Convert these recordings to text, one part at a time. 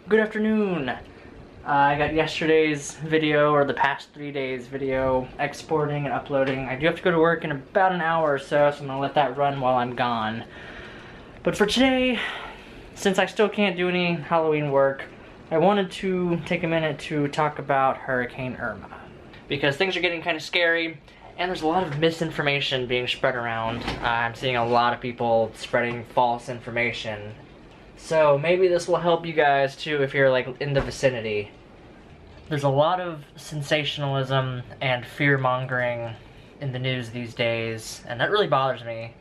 Good afternoon. I got yesterday's video, or the past 3 days video, exporting and uploading. I do have to go to work in about an hour or so, so I'm gonna let that run while I'm gone. But for today, since I still can't do any Halloween work, I wanted to take a minute to talk about Hurricane Irma. Because things are getting kind of scary, and there's a lot of misinformation being spread around. I'm seeing a lot of people spreading false information. So maybe this will help you guys too if you're like in the vicinity. There's a lot of sensationalism and fear-mongering in the news these days, and that really bothers me.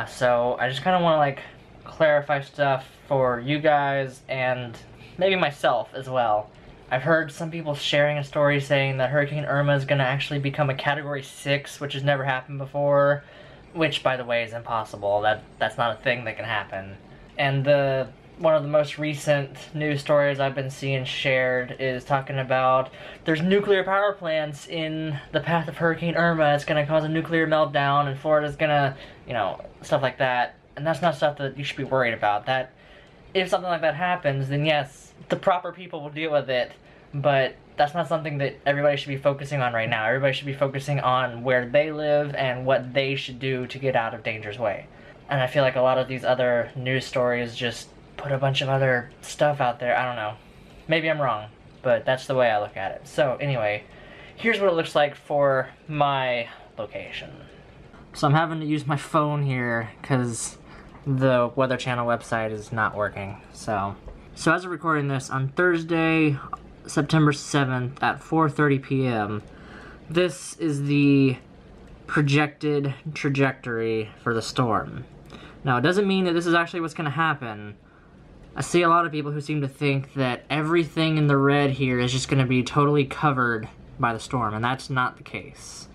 So I just kind of want to like clarify stuff for you guys and maybe myself as well. I've heard some people sharing a story saying that Hurricane Irma is going to actually become a Category 6, which has never happened before, which, by the way, is impossible. That's not a thing that can happen. And one of the most recent news stories I've been seeing shared is talking about there's nuclear power plants in the path of Hurricane Irma. It's going to cause a nuclear meltdown, and Florida's going to, you know, stuff like that. And that's not stuff that you should be worried about. That if something like that happens, then yes, the proper people will deal with it, but that's not something that everybody should be focusing on right now. Everybody should be focusing on where they live and what they should do to get out of danger's way. And I feel like a lot of these other news stories just put a bunch of other stuff out there. I don't know. Maybe I'm wrong, but that's the way I look at it. So anyway, here's what it looks like for my location. So I'm having to use my phone here because the Weather Channel website is not working. So as of recording this on Thursday, September 7th at 4:30 p.m., this is the projected trajectory for the storm. Now, it doesn't mean that this is actually what's going to happen. I see a lot of people who seem to think that everything in the red here is just going to be totally covered by the storm, and that's not the case.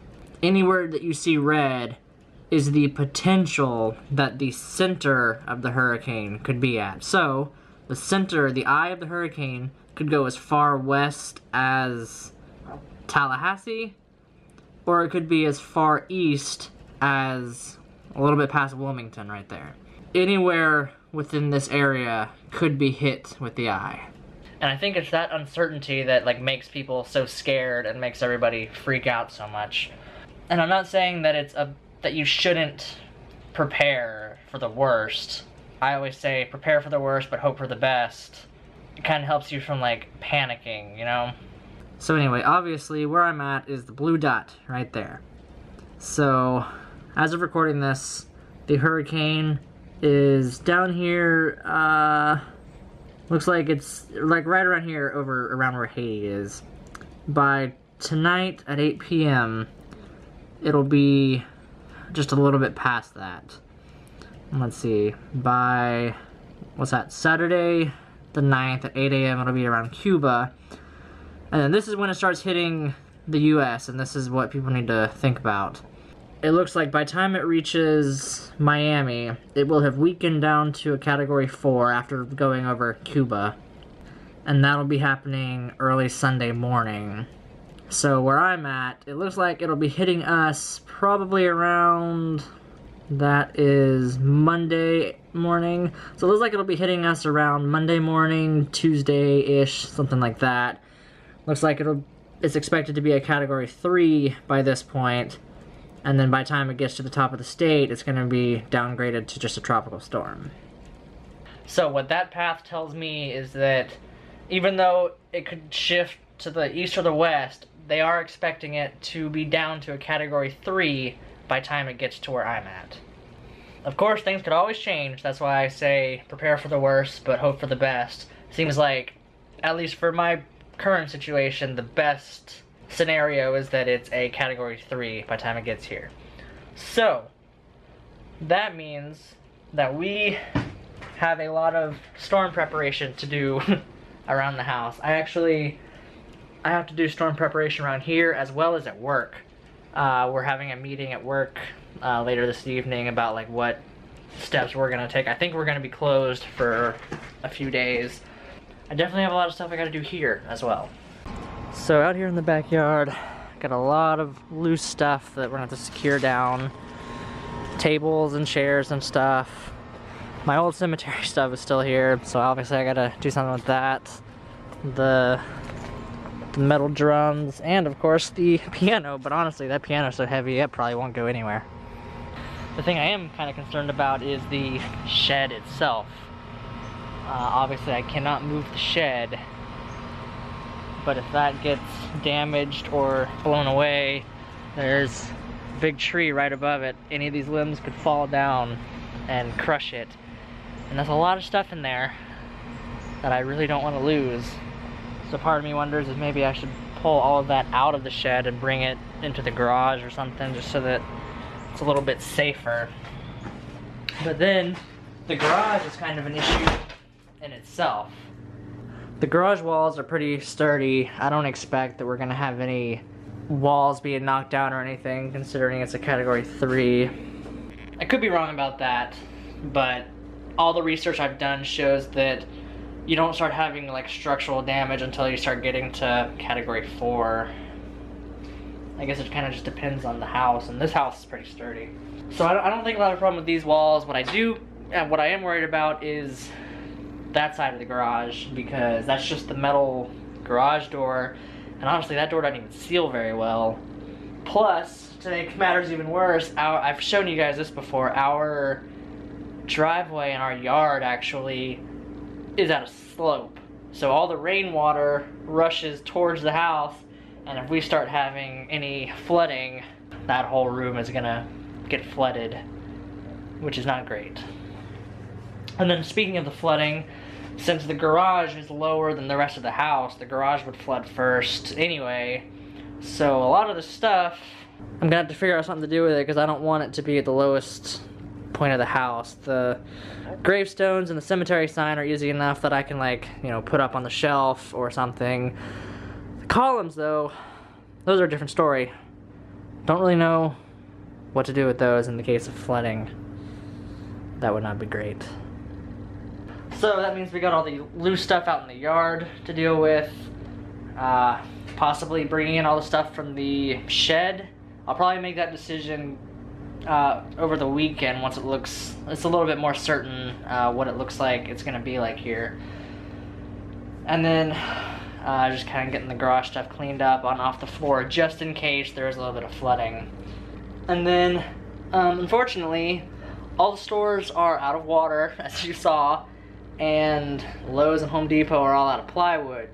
Anywhere that you see red is the potential that the center of the hurricane could be at. So, the center, the eye of the hurricane, could go as far west as Tallahassee, or it could be as far east as a little bit past Wilmington right there. Anywhere within this area could be hit with the eye. And I think it's that uncertainty that like makes people so scared and makes everybody freak out so much. And I'm not saying that that you shouldn't prepare for the worst. I always say prepare for the worst but hope for the best. It kind of helps you from like panicking, you know? So anyway, obviously where I'm at is the blue dot right there. So as of recording this, the hurricane is down here, looks like it's like right around here around where Haiti is. By tonight at 8 p.m., it'll be just a little bit past that. Let's see, by, what's that, Saturday the 9th at 8 a.m. it'll be around Cuba. And then this is when it starts hitting the U.S., and this is what people need to think about. It looks like by the time it reaches Miami, it will have weakened down to a Category 4 after going over Cuba. And that'll be happening early Sunday morning. So where I'm at, it looks like it'll be hitting us probably around, that is Monday morning. So it looks like it'll be hitting us around Monday morning, Tuesday-ish, something like that. Looks like it's expected to be a Category 3 by this point, and then by the time it gets to the top of the state, it's going to be downgraded to just a tropical storm. So what that path tells me is that even though it could shift to the east or the west, they are expecting it to be down to a Category 3 by the time it gets to where I'm at. Of course, things could always change. That's why I say prepare for the worst, but hope for the best. Seems like, at least for my current situation, the best scenario is that it's a Category 3 by the time it gets here. So, that means that we have a lot of storm preparation to do around the house. I have to do storm preparation around here as well as at work. We're having a meeting at work later this evening about like what steps we're gonna take. I think we're gonna be closed for a few days. I definitely have a lot of stuff I gotta do here as well. So out here in the backyard, got a lot of loose stuff that we're gonna have to secure down. Tables and chairs and stuff. My old cemetery stuff is still here, so obviously I gotta do something with that. The metal drums, and of course the piano, but honestly that piano's so heavy it probably won't go anywhere. The thing I am kind of concerned about is the shed itself. Obviously I cannot move the shed, but if that gets damaged or blown away, there's a big tree right above it. Any of these limbs could fall down and crush it. And there's a lot of stuff in there that I really don't want to lose. So part of me wonders if maybe I should pull all of that out of the shed and bring it into the garage or something, just so that it's a little bit safer. But then the garage is kind of an issue in itself. The garage walls are pretty sturdy. I don't expect that we're gonna have any walls being knocked down or anything, considering it's a category 3. I could be wrong about that, but all the research I've done shows that you don't start having like structural damage until you start getting to category 4. I guess it kind of just depends on the house, and this house is pretty sturdy. So I don't think I'll have a problem with these walls. What I am worried about is that side of the garage, because that's just the metal garage door, and honestly that door doesn't even seal very well. Plus, to make matters even worse, I've shown you guys this before, our driveway in our yard actually is at a slope. So all the rainwater rushes towards the house, and if we start having any flooding, that whole room is gonna get flooded, which is not great. And then speaking of the flooding, since the garage is lower than the rest of the house, the garage would flood first anyway. So a lot of the stuff, I'm gonna have to figure out something to do with it, because I don't want it to be at the lowest point of the house. The gravestones and the cemetery sign are easy enough that I can, like, you know, put up on the shelf or something. The columns though, those are a different story. Don't really know what to do with those in the case of flooding. That would not be great. So that means we got all the loose stuff out in the yard to deal with. Possibly bringing in all the stuff from the shed. I'll probably make that decision over the weekend once it's a little bit more certain what it looks like it's gonna be like here. And then just kind of getting the garage stuff cleaned up on off the floor, just in case there's a little bit of flooding. And then unfortunately all the stores are out of water, as you saw, and Lowe's and Home Depot are all out of plywood.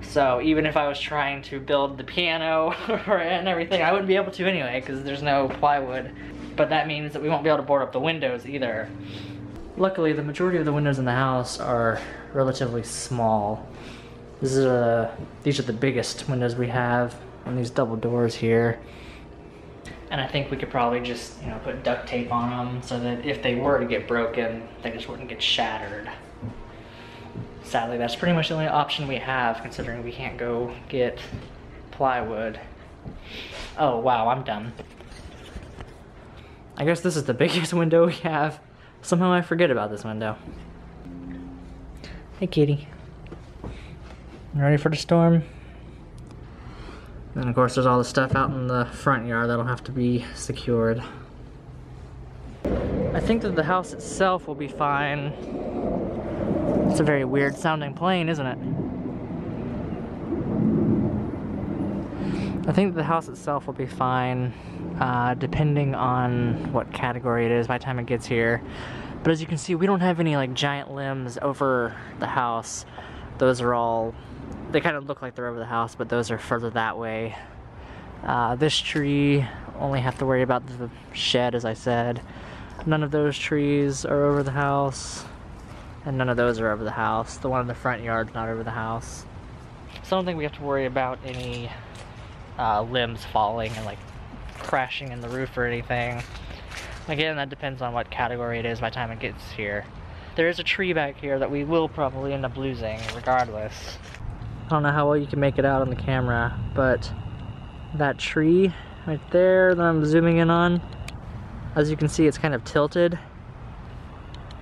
So even if I was trying to build the piano and everything, I wouldn't be able to anyway, because there's no plywood. But that means that we won't be able to board up the windows either. Luckily, the majority of the windows in the house are relatively small. These are the biggest windows we have on these double doors here. And I think we could probably just, you know, put duct tape on them so that if they were to get broken, they just wouldn't get shattered. Sadly, that's pretty much the only option we have, considering we can't go get plywood. Oh wow, I'm done. I guess this is the biggest window we have. Somehow I forget about this window. Hey kitty. You ready for the storm? And of course there's all the stuff out in the front yard that'll have to be secured. I think that the house itself will be fine. It's a very weird sounding plane, isn't it? I think the house itself will be fine, depending on what category it is by the time it gets here. But as you can see, we don't have any like giant limbs over the house. Those are all, they kind of look like they're over the house, but those are further that way. This tree, only have to worry about the shed, as I said. None of those trees are over the house. And none of those are over the house. The one in the front yard's not over the house. So I don't think we have to worry about any limbs falling and like crashing in the roof or anything. Again, that depends on what category it is by the time it gets here. There is a tree back here that we will probably end up losing regardless. I don't know how well you can make it out on the camera, but that tree right there that I'm zooming in on, as you can see, it's kind of tilted.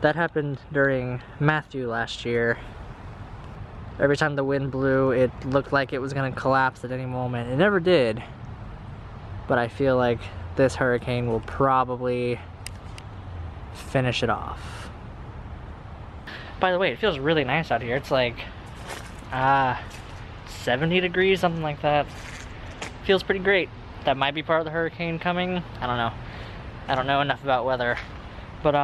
That happened during Matthew last year. Every time the wind blew, it looked like it was gonna collapse at any moment. It never did, but I feel like this hurricane will probably finish it off. By the way, it feels really nice out here. It's like 70 degrees, something like that. Feels pretty great. That might be part of the hurricane coming. I don't know. I don't know enough about weather. But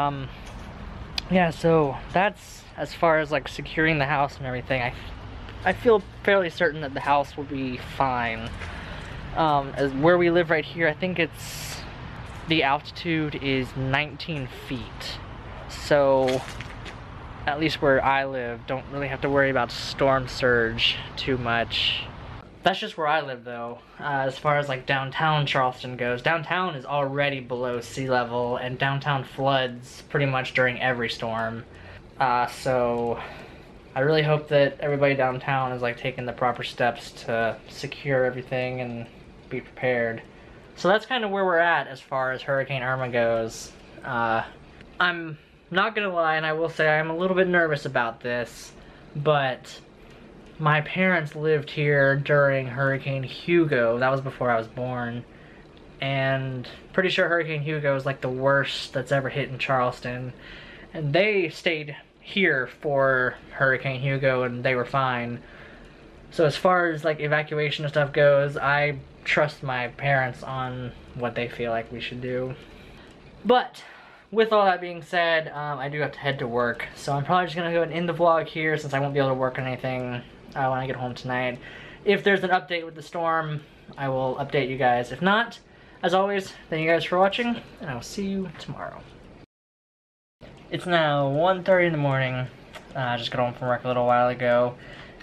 yeah, so that's as far as like securing the house and everything. I feel fairly certain that the house will be fine. As where we live right here, I think the altitude is 19 feet. So at least where I live, don't really have to worry about storm surge too much. That's just where I live though. As far as like downtown Charleston goes, downtown is already below sea level and downtown floods pretty much during every storm. So I really hope that everybody downtown is like taking the proper steps to secure everything and be prepared. So that's kind of where we're at as far as Hurricane Irma goes. I'm not gonna lie, and I will say I'm a little bit nervous about this, but my parents lived here during Hurricane Hugo. That was before I was born. And pretty sure Hurricane Hugo is like the worst that's ever hit in Charleston. And they stayed here for Hurricane Hugo and they were fine. So as far as like evacuation and stuff goes, I trust my parents on what they feel like we should do. But with all that being said, I do have to head to work. So I'm probably just gonna go and end the vlog here since I won't be able to work on anything when I get home tonight. If there's an update with the storm, I will update you guys. If not, as always, thank you guys for watching, and I will see you tomorrow. It's now 1:30 in the morning. I just got home from work a little while ago.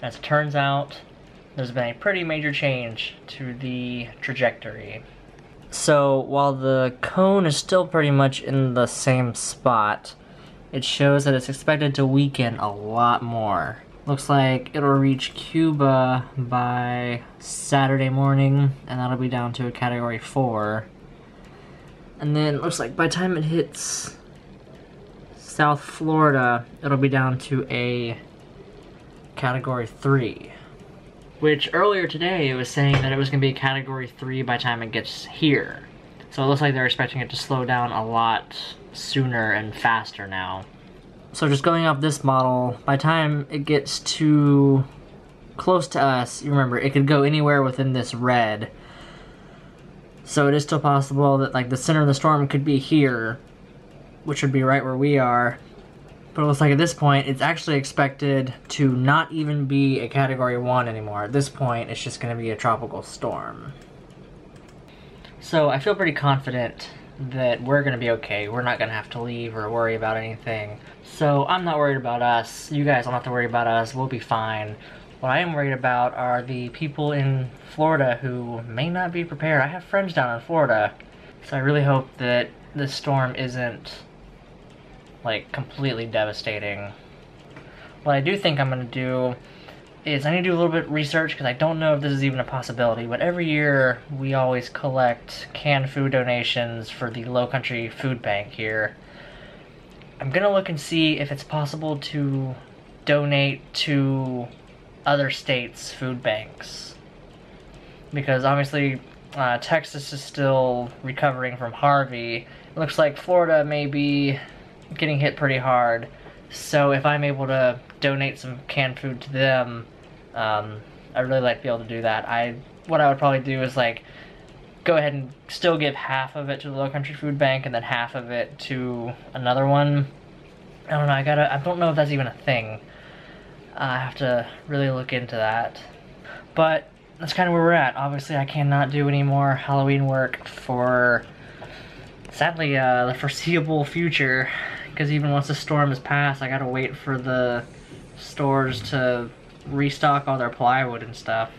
As it turns out, there's been a pretty major change to the trajectory. So while the cone is still pretty much in the same spot, it shows that it's expected to weaken a lot more. Looks like it'll reach Cuba by Saturday morning, and that'll be down to a Category 4. And then it looks like by the time it hits South Florida, it'll be down to a Category 3. Which earlier today it was saying that it was going to be a Category 3 by the time it gets here. So it looks like they're expecting it to slow down a lot sooner and faster now. So just going off this model, by the time it gets too close to us, you remember, it could go anywhere within this red. So it is still possible that like the center of the storm could be here, which would be right where we are. But it looks like at this point, it's actually expected to not even be a Category 1 anymore. At this point, it's just going to be a tropical storm. So I feel pretty confident that we're going to be okay. We're not going to have to leave or worry about anything. So I'm not worried about us. You guys don't have to worry about us. We'll be fine. What I am worried about are the people in Florida who may not be prepared. I have friends down in Florida. So I really hope that this storm isn't like completely devastating. What I do think I'm going to do is I need to do a little bit of research because I don't know if this is even a possibility, but every year we always collect canned food donations for the Low Country Food Bank here. I'm going to look and see if it's possible to donate to other states' food banks. Because obviously Texas is still recovering from Harvey. It looks like Florida may be getting hit pretty hard. So if I'm able to donate some canned food to them, I'd really like to be able to do that. What I would probably do is like go ahead and still give half of it to the Low Country Food Bank and then half of it to another one. I don't know, I don't know if that's even a thing. I have to really look into that. But that's kind of where we're at. Obviously I cannot do any more Halloween work for, sadly, the foreseeable future. Because even once the storm is past, I gotta wait for the stores to restock all their plywood and stuff.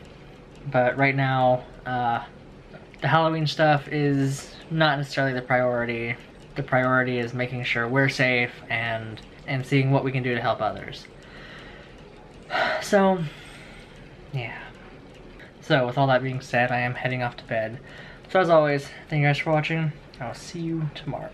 But right now, the Halloween stuff is not necessarily the priority. The priority is making sure we're safe and seeing what we can do to help others. So, yeah. So with all that being said, I am heading off to bed. So as always, thank you guys for watching. I'll see you tomorrow.